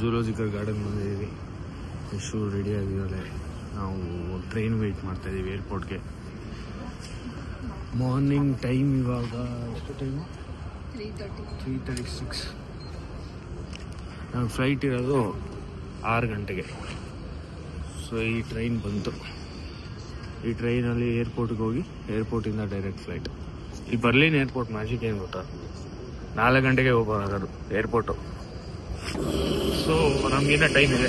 ಜೂಲಾಜಿಕಲ್ garden ಬಂದಿದ್ದೀವಿ. Yashu ready ಆಗಿದ್ದಾಳೆ. ನಾವು ಟ್ರೈನ್ ವೆಯ್ಟ್ ಮಾಡ್ತಾ ಇದ್ದೀವಿ ಏರ್ಪೋರ್ಟ್ಗೆ. ಮಾರ್ನಿಂಗ್ ಟೈಮ್ ಇವಾಗ ಎಷ್ಟು ಟೈಮು? 3:36. ನಾವು ಫ್ಲೈಟ್ ಇರೋದು 6 ಗಂಟೆಗೆ. ಸೊ ಈ ಟ್ರೈನ್ ಬಂತು. ಈ ಟ್ರೈನಲ್ಲಿ ಏರ್ಪೋರ್ಟ್ಗೆ ಹೋಗಿ ಏರ್ಪೋರ್ಟಿಂದ ಡೈರೆಕ್ಟ್ ಫ್ಲೈಟ್. ಈ ಬರ್ಲಿನ್ ಏರ್ಪೋರ್ಟ್ ಮ್ಯಾಜಿಕ್ ಏನು ಗೊತ್ತಾ, 4 ಗಂಟೆಗೆ ಹೋಗೋದು ಏರ್ಪೋರ್ಟು. ಸೊ ನಮಗಿನ್ನ ಟೈಮ್ ಇದೆ.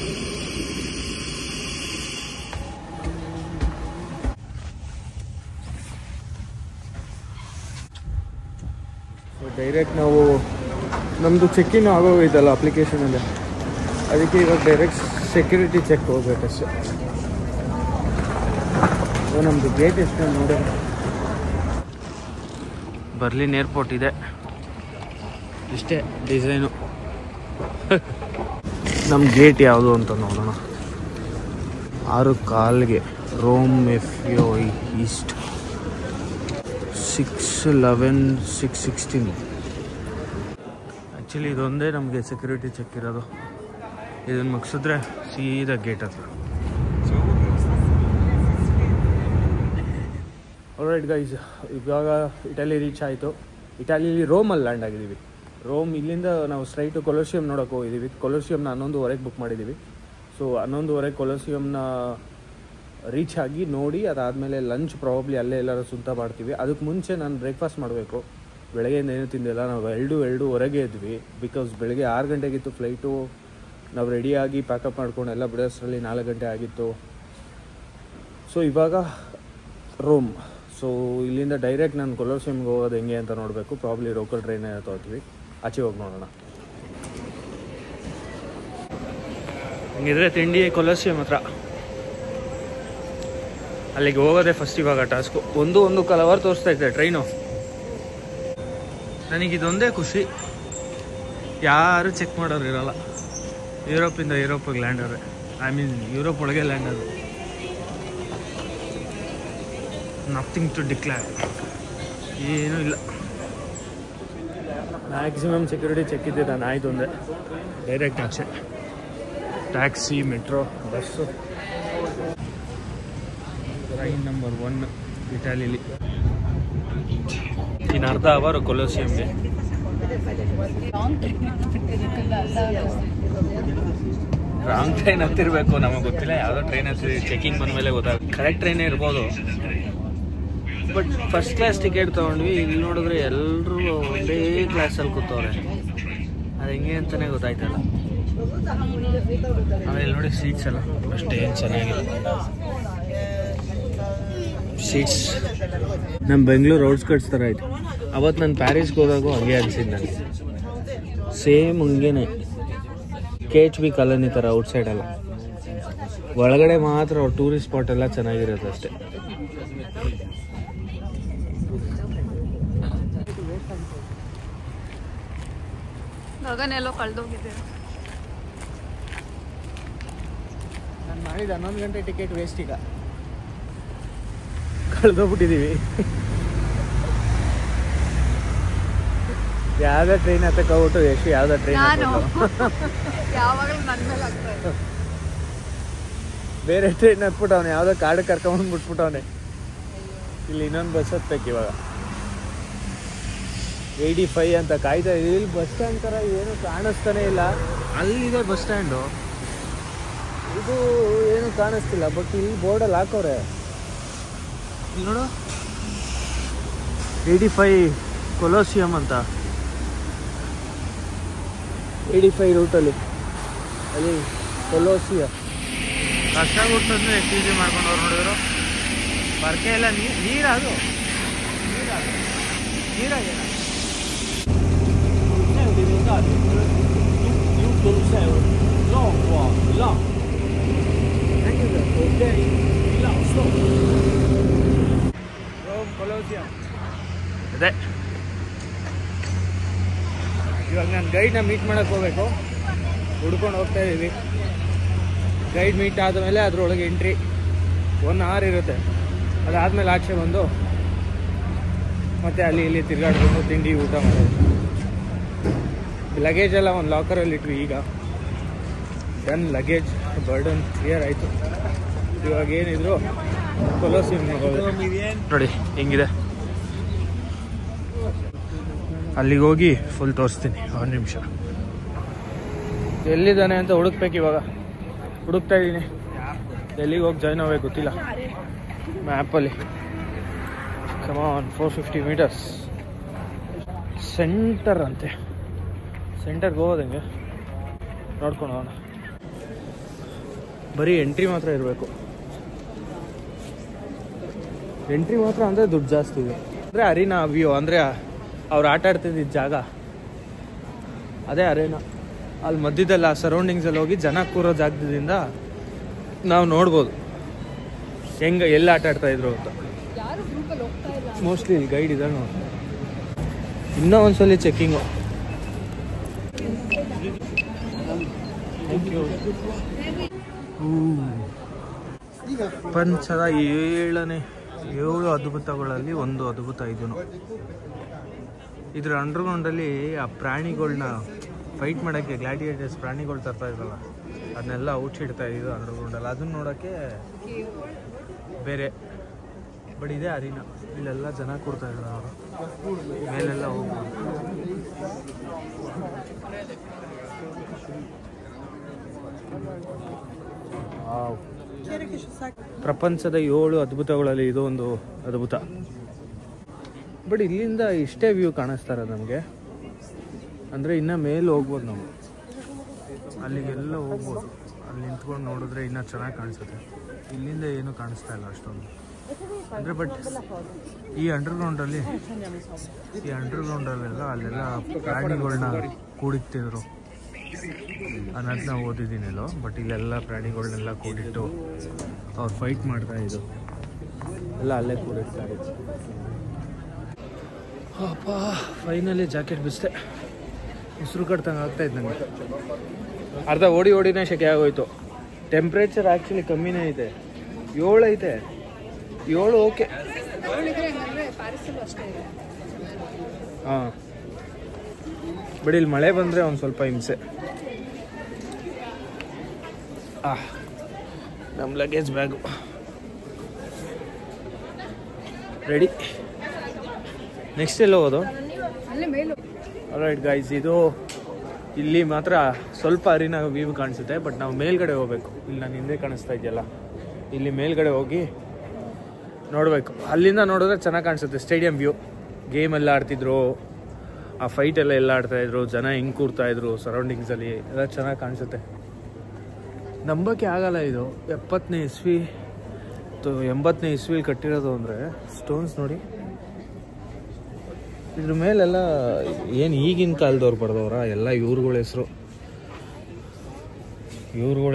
ಸೊ ಡೈರೆಕ್ಟ್ ನಾವು ನಮ್ಮದು ಚೆಕ್ ಇನ್ ಆಗೋಗೈತಲ್ಲ ಅಪ್ಲಿಕೇಶನಲ್ಲಿ, ಅದಕ್ಕೆ ಇವಾಗ ಡೈರೆಕ್ಟ್ ಸೆಕ್ಯೂರಿಟಿ ಚೆಕ್ ಹೋಗ್ಬೇಕಷ್ಟೆ. ಸೊ ನಮ್ಮದು ಗೇಟ್ ಎಷ್ಟು ನೋಡಿ. ಬರ್ಲಿನ್ ಏರ್ಪೋರ್ಟ್ ಇದೆ, ಇಷ್ಟೇ ಡಿಸೈನು. ನಮ್ಮ ಗೇಟ್ ಯಾವುದು ಅಂತ ನೋಡೋಣ. 6:15 ರೋಮ್ FO ಈಸ್ಟ್ 6:11 6:16. ಆ್ಯಕ್ಚುಲಿ ಇದೊಂದೇ ನಮಗೆ ಸೆಕ್ಯೂರಿಟಿ ಚೆಕ್ ಇರೋದು. ಇದನ್ನು ಮುಗಿಸಿದ್ರೆ ಸೀದಾ ಗೇಟ್ ಹತ್ರ. ಆಲ್ರೈಟ್ ಗೈಸ್, ಇವಾಗ ಇಟಲಿ ರೀಚ್ ಆಯಿತು. ಇಟಲಿಲಿ ರೋಮಲ್ಲಿ ಲ್ಯಾಂಡ್ ಆಗಿದ್ದೀವಿ. ರೋಮ್ ಇಲ್ಲಿಂದ ನಾವು ಸ್ಟ್ರೈಟು ಕೊಲೋಸಿಯಂ ನೋಡೋಕೆ ಹೋಗಿದ್ದೀವಿ. ಕೊಲೋಸಿಯಂನ 11:15 ಬುಕ್ ಮಾಡಿದ್ದೀವಿ. ಸೊ 11:15 ಕೊಲೋಸಿಯಂನ ರೀಚ್ ಆಗಿ ನೋಡಿ, ಅದಾದಮೇಲೆ ಲಂಚ್ ಪ್ರಾಬಬ್ಲಿ ಅಲ್ಲೇ ಎಲ್ಲರೂ ಸುತ್ತ ಮಾಡ್ತೀವಿ. ಅದಕ್ಕೆ ಮುಂಚೆ ನಾನು ಬ್ರೇಕ್ಫಾಸ್ಟ್ ಮಾಡಬೇಕು. ಬೆಳಗ್ಗೆಯಿಂದ ಏನೂ ತಿಂದಿಲ್ಲ. ನಾವು 2:02 ಇದ್ವಿ. ಬಿಕಾಸ್ ಬೆಳಗ್ಗೆ 6 ಗಂಟೆಗಿತ್ತು ಫ್ಲೈಟು. ನಾವು ರೆಡಿಯಾಗಿ ಪ್ಯಾಕಪ್ ಮಾಡ್ಕೊಂಡು ಎಲ್ಲ ಬಿಡೋಷ್ಟರಲ್ಲಿ 4 ಗಂಟೆ ಆಗಿತ್ತು. ಸೊ ಇವಾಗ ರೋಮ್. ಸೊ ಇಲ್ಲಿಂದ ಡೈರೆಕ್ಟ್ ನಾನು ಕೊಲೋಸಿಯಂಗೆ ಹೋಗೋದು ಹೆಂಗೆ ಅಂತ ನೋಡಬೇಕು. ಪ್ರಾಬ್ಲಿ ಲೋಕಲ್ ಟ್ರೈನ್ ತೊಗೊಳ್ತೀವಿ. ಆಚೆ ಹೋಗಿ ನೋಡೋಣ. ಹಂಗಿದ್ರೆ ತಿಂಡಿ ಕೊಲೋಸಿಯಂ ಹತ್ರ, ಅಲ್ಲಿಗೆ ಹೋಗೋದೇ ಫಸ್ಟ್ ಇವಾಗ ಟಾಸ್ಕು. 1.25 ಅವರ್ ತೋರಿಸ್ತಾ ಇದ್ದೆ ಟ್ರೈನು. ನನಗಿದೊಂದೇ ಖುಷಿ, ಯಾರು ಚೆಕ್ ಮಾಡೋರು ಇರೋಲ್ಲ. ಯುರೋಪಿಂದ ಯುರೋಪಿಗೆ ಲ್ಯಾಂಡ್ ಆದರೆ, ಯುರೋಪ್ ಒಳಗೆ ಲ್ಯಾಂಡ್ ಅದು. ನಥಿಂಗ್ ಟು ಡಿಕ್ಲೇರ್, ಏನೂ ಇಲ್ಲ. ಮ್ಯಾಕ್ಸಿಮಮ್ ಸೆಕ್ಯೂರಿಟಿ ಚೆಕ್ ಇದ್ದೆ ನಾನು. ಆಯಿತು ಒಂದೇ ಡೈರೆಕ್ಟ್ ಆಚೆ. Taxi, metro, bus. Train number 1 ಇಟಾಲಿಲಿ. ಇನ್ನು ಅರ್ಧ ಅವರ್ ಕೊಲೋಸಿಯಂಗೆ. ರಾಂಗ್ ಟ್ರೈನ್ ಹತ್ತಿರಬೇಕು, ನಮಗೆ ಗೊತ್ತಿಲ್ಲ ಯಾವುದೋ ಟ್ರೈನ್ ಹತ್ತಿರ. ಚೆಕಿಂಗ್ ಬಂದ ಮೇಲೆ ಗೊತ್ತಾಗುತ್ತೆ. ಕರೆಕ್ಟ್ ಟ್ರೈನೇ ಇರ್ಬೋದು. ಬಟ್ ಫಸ್ಟ್ ಕ್ಲಾಸ್ ಟಿಕೆಟ್ ತೊಗೊಂಡ್ವಿ. ಇಲ್ಲಿ ನೋಡಿದ್ರೆ ಎಲ್ಲರೂ ಒಂದೇ ಕ್ಲಾಸಲ್ಲಿ ಕೂತವ್ರೆ. ಅದು ಹೆಂಗೆ ಅಂತಲೇ ಗೊತ್ತಾಯ್ತಲ್ಲ. ಆಮೇಲೆ ನೋಡಿ ಸೀಟ್ಸ್ ಎಲ್ಲ ಅಷ್ಟೇನು ಚೆನ್ನಾಗಿಲ್ಲ ಸೀಟ್ಸ್. ನಮ್ಮ ಬೆಂಗಳೂರು ಔಟ್ಸ್ಕರ್ಟ್ಸ್ ಥರ ಆಯಿತು. ಅವತ್ತು ನಾನು ಪ್ಯಾರಿಸ್ಗೆ ಹೋದಾಗೂ ಹಂಗೆ ಅನಿಸಿದ್ದು ನನಗೆ. ಸೇಮ್ ಹಂಗೇನೆ KHB ಕಾಲೋನಿ ಥರ ಔಟ್ಸೈಡೆಲ್ಲ. ಒಳಗಡೆ ಮಾತ್ರ ಟೂರಿಸ್ಟ್ ಸ್ಪಾಟ್ ಎಲ್ಲ ಚೆನ್ನಾಗಿರುತ್ತೆ ಅಷ್ಟೇ. ಗಗನೆಲ್ಲೋ ಕಳೆದೋಗಿದ್ದೀರ. ನಾನು ಮಾಡಿದ 11 ಗಂಟೆ ಟಿಕೆಟ್ ವೇಸ್ಟ್. ಈಗ ಕಳೆದೋಗ್ಬಿಟ್ಟಿದ್ದೀವಿ. ಯಾವುದೇ ಟ್ರೈನ್ ಹತ್ತಕ್ಕೆ ಹೋಗ್ಬಿಟ್ಟು ಎಷ್ಟು ಯಾವುದೋ ಟ್ರೈನ್ ಯಾವಾಗಲೂ ನನ್ನ ಮೇಲೆ ಆಗ್ತಾ ಇದೆ. ಬೇರೆ ಟ್ರೈನ್ ಹತ್ಬಿಟ್ಟು ಅವನು ಯಾವುದೋ ಕಾಡು ಕರ್ಕೊಂಡು ಬಿಟ್ಬಿಟ್ಟವನೆ. ಇಲ್ಲಿ ಇನ್ನೊಂದು ಬಸ್ ಹತ್ಬೇಕು ಇವಾಗ. 85 ಅಂತ ಕಾಯ್ತಾ. ಇಲ್ಲಿ ಬಸ್ ಸ್ಟ್ಯಾಂಡ್ ಥರ ಏನು ಕಾಣಿಸ್ತಾನೆ ಇಲ್ಲ. ಅಲ್ಲಿದೆ ಬಸ್ ಸ್ಟ್ಯಾಂಡು, ಇದು ಏನು ಕಾಣಿಸ್ತಿಲ್ಲ. ಬಟ್ ಇಲ್ಲಿ ಬೋರ್ಡಲ್ಲಿ ಹಾಕೋರೆ. ಇಲ್ಲಿ ನೋಡು 85 ಕೊಲೋಸಿಯಂ ಅಂತ. 85 ರೂಟಲ್ಲಿ ಅಲ್ಲಿ ಕೊಲೋಸಿಯಂ. ಕಷ್ಟ ಕೊಡ್ತಂದ್ರೆ ಎಷ್ಟು ಈಸಿ ಮಾಡ್ಕೊಂಡವ್ರು ನೋಡಿದ್ರು. ಬರ್ಕೆ ಇಲ್ಲ. ನೀರಾಗೇನ ಅದೇ. ಇವಾಗ ನಾನು ಗೈಡ್ನ ಮೀಟ್ ಮಾಡೋಕ್ಕೆ ಹೋಗ್ಬೇಕು. ಹುಡ್ಕೊಂಡು ಹೋಗ್ತಾ ಇದ್ದೀವಿ. ಗೈಡ್ ಮೀಟ್ ಆದಮೇಲೆ ಅದರೊಳಗೆ ಎಂಟ್ರಿ 1 ಅವರ್ ಇರುತ್ತೆ. ಅದಾದಮೇಲೆ ಆಚೆ ಬಂದು ಮತ್ತೆ ಅಲ್ಲಿ ಇಲ್ಲಿ ತಿರುಗಾಡ್ಕೊಂಡು ತಿಂಡಿ ಊಟ ಮಾಡೋದು. ಲಗೇಜ್ ಎಲ್ಲ ಒಂದು ಲಾಕರಲ್ಲಿ ಇಟ್ವಿ. ಈಗ ಡನ್, ಲಗೇಜ್ ಬರ್ಡನ್ ಕ್ಲಿಯರ್ ಆಯಿತು. ಇವಾಗ ಏನಿದ್ರು ಕೊಲೋಸಿಯಂ ನೋಡಿ ಹೆಂಗಿದೆ. ಅಲ್ಲಿಗೆ ಹೋಗಿ ಫುಲ್ ತೋರಿಸ್ತೀನಿ. ಒಂದು ನಿಮಿಷ. ಎಲ್ಲಿದ್ದಾನೆ ಅಂತ ಹುಡುಕ್ಬೇಕು. ಇವಾಗ ಹುಡುಕ್ತಾ ಇದ್ದೀನಿ. ಎಲ್ಲಿಗೆ ಹೋಗಿ ಜಾಯ್ನ್ ಆಗಬೇಕು ಗೊತ್ತಿಲ್ಲ. ಮ್ಯಾಪಲ್ಲಿ ಕಮಾನ್ 450 meters ಸೆಂಟರ್ ಅಂತೆ. ಸೆಂಟರ್ಗೆ ಹೋಗೋದಂಗೆ ನೋಡ್ಕೊಂಡು ಹೋಗೋಣ. ಬರೀ ಎಂಟ್ರಿ ಮಾತ್ರ ಇರಬೇಕು. ಎಂಟ್ರಿ ಮಾತ್ರ ಅಂದರೆ ದುಡ್ಡು ಜಾಸ್ತಿ ಇದೆ. ಅಂದರೆ ಅರೀನಾ ವ್ಯೂ ಅಂದರೆ ಅವ್ರು ಆಟ ಆಡ್ತಿದ್ದ ಜಾಗ ಅದೇ ಅರೇನಾ. ಅಲ್ಲಿ ಮಧ್ಯದಲ್ಲಿ ಆ ಸರೌಂಡಿಂಗ್ಸಲ್ಲಿ ಹೋಗಿ ಜನ ಕೂರೋ ಜಾಗದಿಂದ ನಾವು ನೋಡ್ಬೋದು ಹೆಂಗೆ ಎಲ್ಲ ಆಟ ಆಡ್ತಾ ಇದ್ರು ಅಂತ. ಮೋಸ್ಟ್ಲಿ ಗೈಡ್ ಇದೆ ನೋಡಿ. ಇನ್ನೂ ಒಂದ್ಸಲಿ ಚೆಕ್ಕಿಂಗು. ಪ್ರಪಂಚದ 7 ಅದ್ಭುತಗಳಲ್ಲಿ ಒಂದು ಅದ್ಭುತ ಇದೂ. ಇದ್ರ ಅಂಡರ್ಗ್ರೌಂಡಲ್ಲಿ ಆ ಪ್ರಾಣಿಗಳನ್ನ ಫೈಟ್ ಮಾಡೋಕ್ಕೆ ಗ್ಲಾಡಿಯೇಟರ್ಸ್ ಪ್ರಾಣಿಗಳು ತರ್ತಾ ಇದ್ರಲ್ಲ, ಅದನ್ನೆಲ್ಲ ಔಚಿಡ್ತಾ ಇದ್ದು ಅಂಡರ್ಗ್ರೌಂಡಲ್ಲಿ. ಅದನ್ನ ನೋಡೋಕ್ಕೆ ಬೇರೆ. ಬಟ್ ಇದೆ ಅರೀನಾ. ಇಲ್ಲೆಲ್ಲ ಜನ ಕೂರ್ತಾ ಇದ್ರು. ಅವರು ಮೇಲೆಲ್ಲ ಹೋಗ್ಬೋದು. ಪ್ರಪಂಚದ 7 ಅದ್ಭುತಗಳಲ್ಲಿ ಇದು ಒಂದು ಅದ್ಭುತ. ಬಟ್ ಇಲ್ಲಿಂದ ಇಷ್ಟೇ ವ್ಯೂ ಕಾಣಿಸ್ತಾರೆ ನಮಗೆ. ಅಂದರೆ ಇನ್ನೂ ಮೇಲೆ ಹೋಗ್ಬೋದು ನಾವು. ಅಲ್ಲಿಗೆಲ್ಲ ಹೋಗ್ಬೋದು. ಅಲ್ಲಿ ನಿಂತ್ಕೊಂಡು ನೋಡಿದ್ರೆ ಇನ್ನೂ ಚೆನ್ನಾಗಿ ಕಾಣಿಸುತ್ತೆ. ಇಲ್ಲಿಂದ ಏನೂ ಕಾಣಿಸ್ತಾ ಇಲ್ಲ ಅಷ್ಟೊಂದು. ಅಂದರೆ ಬಟ್ ಈ ಅಂಡರ್ಗ್ರೌಂಡಲ್ಲೆಲ್ಲ ಅಲ್ಲೆಲ್ಲ ಪ್ರಾಣಿಗಳನ್ನ ಕೂಡಿಕ್ತಿದ್ರು ಅನ್ನೋದನ್ನ ಓದಿದ್ದೀನಲ್ಲೋ. ಬಟ್ ಇಲ್ಲೆಲ್ಲ ಪ್ರಾಣಿಗಳನ್ನೆಲ್ಲ ಕೂಡಿಟ್ಟು ಅವ್ರು ಫೈಟ್ ಮಾಡ್ತಾ ಇದ್ದು ಎಲ್ಲ ಅಲ್ಲೇ ಕೂಡಿಡ್ತಾ ಇದ್ದು. ಅಪ್ಪ ಫೈನಲಿ ಜಾಕೆಟ್ ಬಿಸ್ತೆ. ಉಸಿರು ಕಟ್ತಂಗೆ ಆಗ್ತಾಯಿತ್ತು ನನಗೆ. ಅರ್ಧ ಓಡಿನೇ ಶೆಕೆ ಆಗೋಯ್ತು. ಟೆಂಪ್ರೇಚರ್ ಆ್ಯಕ್ಚುಲಿ ಕಮ್ಮಿನೇ ಐತೆ. 7 ಐತೆ. 7 ಓಕೆ. ಹಾಂ, ಬಟ್ ಇಲ್ಲಿ ಮಳೆ ಬಂದರೆ ಒಂದು ಸ್ವಲ್ಪ ಹಿಂಸೆ. ನಮ್ಮ ಲಗೇಜ್ ಬ್ಯಾಗು ರೆಡಿ. ನೆಕ್ಸ್ಟ್ ಎಲ್ಲ ಹೋಗೋದು. ಆಲ್ರೈಟ್ ಗೈಸ್, ಇದು ಇಲ್ಲಿ ಮಾತ್ರ ಸ್ವಲ್ಪ ಅರಿನಾ ವ್ಯೂ ಕಾಣಿಸುತ್ತೆ. ಬಟ್ ನಾವು ಮೇಲ್ಗಡೆ ಹೋಗ್ಬೇಕು. ಇಲ್ಲಿ ನಾನು ಹಿಂದೆ ಕಾಣಿಸ್ತಾ ಇದೆಯಲ್ಲ, ಇಲ್ಲಿ ಮೇಲ್ಗಡೆ ಹೋಗಿ ನೋಡಬೇಕು. ಅಲ್ಲಿಂದ ನೋಡಿದ್ರೆ ಚೆನ್ನಾಗಿ ಕಾಣಿಸುತ್ತೆ. ಸ್ಟೇಡಿಯಂ ವ್ಯೂ, ಗೇಮ್ ಎಲ್ಲ ಆಡ್ತಿದ್ರು, ಆ ಫೈಟ್ ಎಲ್ಲ ಆಡ್ತಾಯಿದ್ರು, ಜನ ಹೆಂಗೆ ಕೂರ್ತಾಯಿದ್ರು ಸರೌಂಡಿಂಗ್ಸಲ್ಲಿ, ಎಲ್ಲ ಚೆನ್ನಾಗಿ ಕಾಣಿಸುತ್ತೆ. ನಂಬಕ್ಕೆ ಆಗಲ್ಲ. ಇದು 70ನೇ ಇಸ್ವಿ 80ನೇ ಇಸ್ವಿಲಿ ಕಟ್ಟಿರೋದು. ಅಂದರೆ ಸ್ಟೋನ್ಸ್ ನೋಡಿ. ಇದ್ರ ಮೇಲೆಲ್ಲ ಏನು ಈಗಿನ ಕಾಲದವ್ರು ಬರೆದವ್ರ ಎಲ್ಲ ಇವ್ರುಗಳ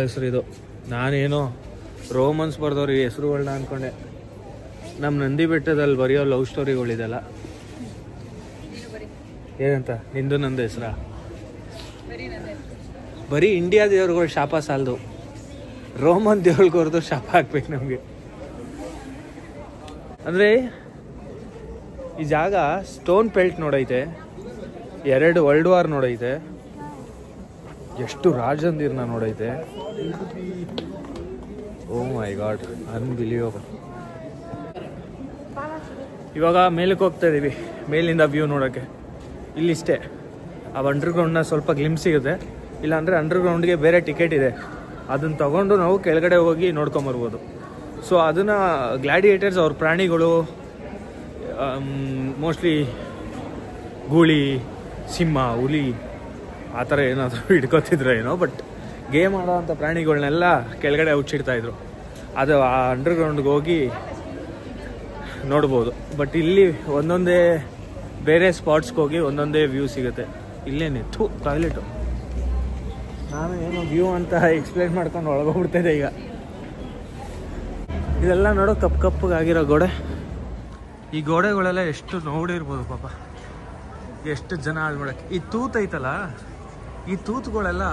ಹೆಸರು ಇದು. ನಾನೇನೋ ರೋಮನ್ಸ್ ಬರೆದವ್ರು ಈ ಹೆಸರುಗಳನ್ನ ಅಂದ್ಕೊಂಡೆ. ನಮ್ಮ ನಂದಿ ಬೆಟ್ಟದಲ್ಲಿ ಬರೆಯೋ ಲವ್ ಸ್ಟೋರಿಗಳಿದೆಲ್ಲ. ಏನಂತ ನಿಂದು ನಂದು ಹೆಸರಾ? ಬರೀ ಇಂಡಿಯಾ ದೇವ್ರುಗಳು ಶಾಪ ಸಾಲದು, ರೋಮನ್ ದೇವ್ರಿಗೋರ್ದು ಶಾಪ ಹಾಕ್ಬೇಕು ನಮಗೆ. ಅಂದರೆ ಈ ಜಾಗ ಸ್ಟೋನ್ ಪೆಲ್ಟ್ ನೋಡೈತೆ, 2 ವರ್ಲ್ಡ್ ವಾರ್ ನೋಡೈತೆ, ಎಷ್ಟು ರಾಜಂದಿರ್ನ ನೋಡೈತೆ. ಓ ಮೈ ಗಾಡ್, ಅನ್ಬಿಲೀವಬಲ್. ಇವಾಗ ಮೇಲಕ್ಕೆ ಹೋಗ್ತಾ ಇದ್ದೀವಿ, ಮೇಲಿಂದ ವ್ಯೂ ನೋಡೋಕ್ಕೆ. ಇಲ್ಲಿಷ್ಟೇ ಆ ಅಂಡರ್ಗ್ರೌಂಡ್ನ ಸ್ವಲ್ಪ ಗ್ಲಿಮ್ಸ್ ಸಿಗುತ್ತೆ. ಇಲ್ಲಾಂದರೆ ಅಂಡರ್ಗ್ರೌಂಡ್ಗೆ ಬೇರೆ ಟಿಕೆಟ್ ಇದೆ, ಅದನ್ನು ತಗೊಂಡು ನಾವು ಕೆಳಗಡೆ ಹೋಗಿ ನೋಡ್ಕೊಂಬರ್ಬೋದು. ಸೊ ಅದನ್ನು ಗ್ಲಾಡಿಯೇಟರ್ಸ್ ಅವ್ರ ಪ್ರಾಣಿಗಳು ಮೋಸ್ಟ್ಲಿ ಗೂಳಿ, ಸಿಂಹ, ಹುಲಿ ಆ ಥರ ಏನಾದರೂ ಹಿಡ್ಕೊತಿದ್ರು ಏನೋ. ಬಟ್ ಗೇಮ್ ಆಡೋವಂಥ ಪ್ರಾಣಿಗಳನ್ನೆಲ್ಲ ಕೆಳಗಡೆ ಹುಚ್ಚಿಡ್ತಾಯಿದ್ರು. ಅದು ಆ ಅಂಡರ್ಗ್ರೌಂಡ್ಗೆ ಹೋಗಿ ನೋಡ್ಬೋದು. ಬಟ್ ಇಲ್ಲಿ ಒಂದೊಂದೇ ಬೇರೆ ಸ್ಪಾಟ್ಸ್ಗೆ ಹೋಗಿ ಒಂದೊಂದೇ ವ್ಯೂ ಸಿಗುತ್ತೆ. ಇಲ್ಲೇನಿತ್ತು ಟಾಯ್ಲೆಟು. ನಾನು ಏನೋ ವ್ಯೂ ಅಂತ ಎಕ್ಸ್ಪ್ಲೇನ್ ಮಾಡ್ಕೊಂಡು ಒಳಗೋಗ್ಬಿಡ್ತಾಯಿದ್ದೆ. ಈಗ ಇದೆಲ್ಲ ನೋಡೋ ಕಪ್ಪಗಾಗಿರೋ ಗೋಡೆ. ಈ ಗೋಡೆಗಳೆಲ್ಲ ಎಷ್ಟು ನೋಡಿರ್ಬೋದು ಪಾಪ, ಎಷ್ಟು ಜನ ಹಾಳು ಮಾಡೋಕ್ಕೆ. ಈ ತೂತೈತಲ್ಲ, ಈ ತೂತುಗಳೆಲ್ಲ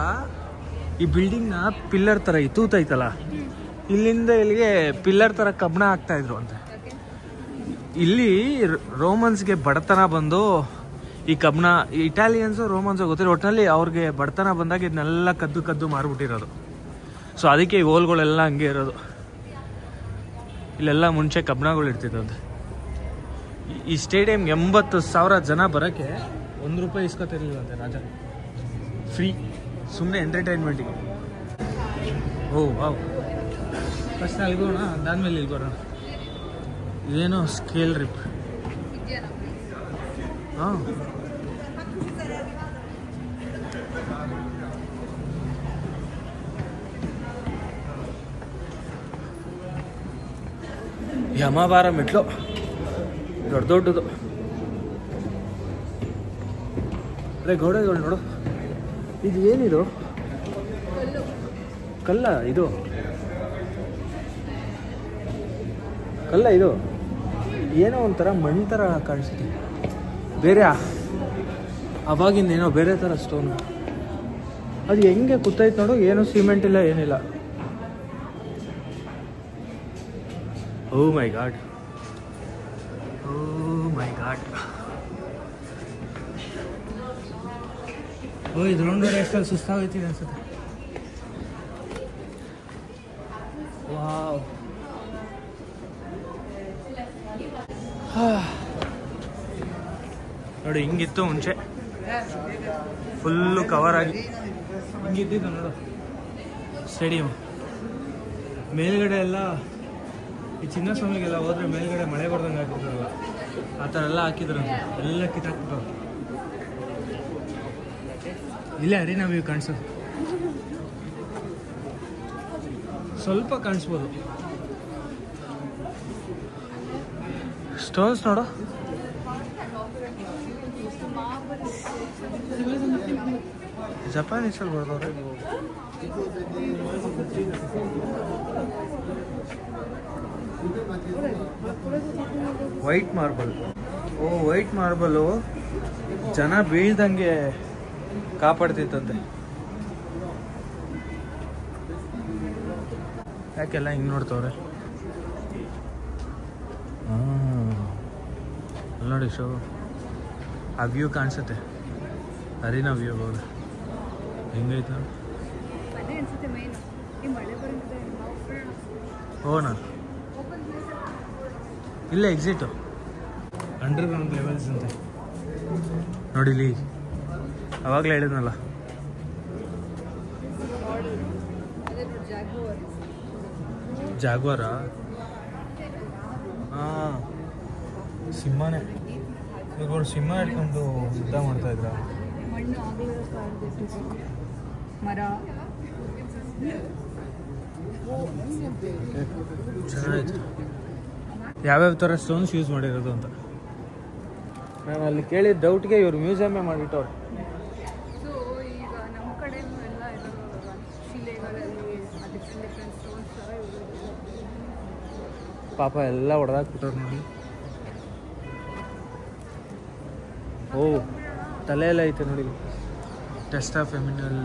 ಈ ಬಿಲ್ಡಿಂಗ್ನ ಪಿಲ್ಲರ್ ಥರ, ಈ ತೂತೈತಲ್ಲ ಇಲ್ಲಿಂದ ಇಲ್ಲಿಗೆ ಪಿಲ್ಲರ್ ಥರ ಕಬ್ಬಣ ಹಾಕ್ತಾಯಿದ್ರು ಅಂತ. ಇಲ್ಲಿ ರೋಮನ್ಸ್ಗೆ ಬಡತನ ಬಂದು ಈ ಕಬ್ನ ಇಟಾಲಿಯನ್ಸು ರೋಮನ್ಸು ಗೊತ್ತಿಲ್ಲ, ಒಟ್ಟಿನಲ್ಲಿ ಅವ್ರಿಗೆ ಬಡತನ ಬಂದಾಗ ಇದನ್ನೆಲ್ಲ ಕದ್ದು ಕದ್ದು ಮಾರ್ಬಿಟ್ಟಿರೋದು. ಸೊ ಅದಕ್ಕೆ ಈ ಹೋಲ್ಗಳೆಲ್ಲ ಹಂಗೆ ಇರೋದು. ಇಲ್ಲೆಲ್ಲ ಮುಂಚೆ ಕಬ್ನಗಳು ಇರ್ತಿದ್ದಂತೆ. ಈ ಸ್ಟೇಡಿಯಂಗೆ 80,000 ಜನ ಬರೋಕ್ಕೆ ₹1 ಇಸ್ಕೊತಿರ್ಲಿಲ್ಲಂತೆ ರಾಜ. ಫ್ರೀ, ಸುಮ್ಮನೆ ಎಂಟರ್ಟೈನ್ಮೆಂಟಿಗೆ. ಓ ವಾವ್, ಫಸ್ಟ್ ಅಲ್ಲಿಗೋಣ, ಅದಾದ್ಮೇಲೆ ಇಲ್ಲಿ ಬರೋಣ. ಇದೇನೋ ಸ್ಕೇಲ್ ರಿಪ್. ಹಾಂ, ಯಮಬಾರ ಮೆಟ್ಲು ದೊಡ್ಡ ದೊಡ್ಡದು. ಅದೇ ಗೋಡೆಗಳು ನೋಡು. ಇದು ಏನಿದು? ಕಲ್ಲ ಇದು? ಕಲ್ಲ ಇದು? ಏನೋ ಒಂಥರ ಮಣ್ಣು ಥರ ಕಾಣಿಸುತ್ತೆ. ಬೇರೆ ಅವಾಗಿಂದ ಏನೋ ಬೇರೆ ಥರ ಸ್ಟೋನು. ಅದು ಹೆಂಗೆ ಕೂತೈತೆ ನೋಡು. ಏನೋ ಸಿಮೆಂಟ್ ಇಲ್ಲ, ಏನಿಲ್ಲ. ಓ ಮೈ ಗಾಡ್, ಓ ಮೈ ಗಾಡ್. ಓ ಇದು ರೌಂಡ್ ಎಷ್ಟಲ್ಲಿ ಸುಸ್ತಾಗೈತಿದೆ ಅನ್ಸುತ್ತೆ. ವಾವ್, ನೋಡಿ ಹಿಂಗಿತ್ತು ಮುಂಚೆ, ಫುಲ್ಲು ಕವರ್ ಆಗಿ ಹಿಂಗಿದ್ದಿದ್ದು ನೋಡು ಸ್ಟೇಡಿಯಂ. ಮೇಲ್ಗಡೆ ಎಲ್ಲ ಈ ಚಿನ್ನಸ್ವಾಮಿಗೆಲ್ಲ ಹೋದ್ರೆ ಮೇಲ್ಗಡೆ ಮಳೆ ಬರ್ದಂಗೆ ಹಾಕಿದ್ರಲ್ಲ, ಆ ಥರ ಎಲ್ಲ ಹಾಕಿದ್ರು, ಎಲ್ಲ ಕಿತ್ತಾಕ್ಬಿಟ್ಟು. ಇಲ್ಲೇ ಅರಿನಾ ವ್ಯೂ ಕಾಣಿಸೋದು, ಸ್ವಲ್ಪ ಕಾಣಿಸ್ಬೋದು. ಸ್ಟೋನ್ಸ್ ನೋಡು. ಜಪಾನೀಸಲ್ಲಿ ಬರ್ದವ್ರೆ. White marble. ಓ ವೈಟ್ ಮಾರ್ಬಲು ಜನ ಬೀಳ್ದಂಗೆ ಕಾಪಾಡ್ತಿತ್ತಂತೆ. ಯಾಕೆಲ್ಲ ಹಿಂಗೆ ನೋಡ್ತವ್ರೆ? ನೋಡಿ ಶೋ ಆ ವ್ಯೂ ಕಾಣಿಸುತ್ತೆ, ಅರಿನಾ ವ್ಯೂ. ಹೋಗಿ ಹೆಂಗೈತೆ ನೋಡಿ. ಹೋಗೋಣ. ಇಲ್ಲ ಎಕ್ಸಿಟು ಅಂಡರ್ಗ್ರೌಂಡ್ ಲೆವೆಲ್ಸ್ ಅಂತೆ ನೋಡಿಲಿ. ಅವಾಗಲೇ ಹೇಳಿದ್ನಲ್ಲ. ಜಾಗ್ವಾರಾ? ಹಾಂ, ಸಿಂಹನೇ. ಇವಾಗ ಸಿಂಹ ಹಿಡ್ಕೊಂಡು ಯುದ್ಧ ಮಾಡ್ತಾ ಇದ್ರ. ಚೆನ್ನಾಗಿತ್ತು. ಯಾವ್ಯಾವ ಥರ ಸ್ಟೋನ್ಸ್ ಯೂಸ್ ಮಾಡಿರೋದು ಅಂತ ನಾನು ಅಲ್ಲಿ ಕೇಳಿದ ಡೌಟ್ಗೆ ಇವರು ಮ್ಯೂಸಿಯಮ್ಮೇ ಮಾಡಿಟ್ಟವ್ರು. ಪಾಪ ಎಲ್ಲ ಹೊಡೆದಾಕ್ಬಿಟ್ಟವ್ರು ನೋಡಿ. ಓ ತಲೆ ಎಲ್ಲ ಐತೆ ನೋಡಿ. ಟೆಸ್ಟ್ ಆಫ್ ಎಮಿನಲ್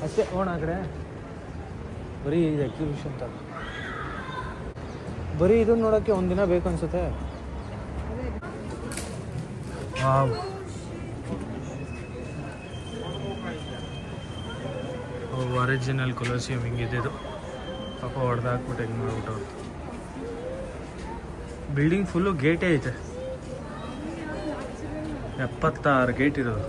ಅಷ್ಟೇ. ಹೋಣ ಆ ಕಡೆ. ಬರೀ ಇದು ಎಕ್ಸಿಬಿಷನ್ ತರ. ಬರೀ ಇದನ್ನ ನೋಡೋಕ್ಕೆ ಒಂದಿನ ಬೇಕು ಅನ್ಸುತ್ತೆ. ವಾವ್, ಒರಿಜಿನಲ್ ಕೊಲೋಸಿಯಂ ಹಿಂಗಿದ್ದು. ಪಾಪ ಹೊಡೆದಾಕ್ಬಿಟ್ಟು ಹೆಂಗೆ ಮಾಡ್ಬಿಟ್ಟವ್ರು. ಬಿಲ್ಡಿಂಗ್ ಫುಲ್ಲು ಗೇಟೇ ಐತೆ. 76 ಗೇಟ್ ಇರೋದು.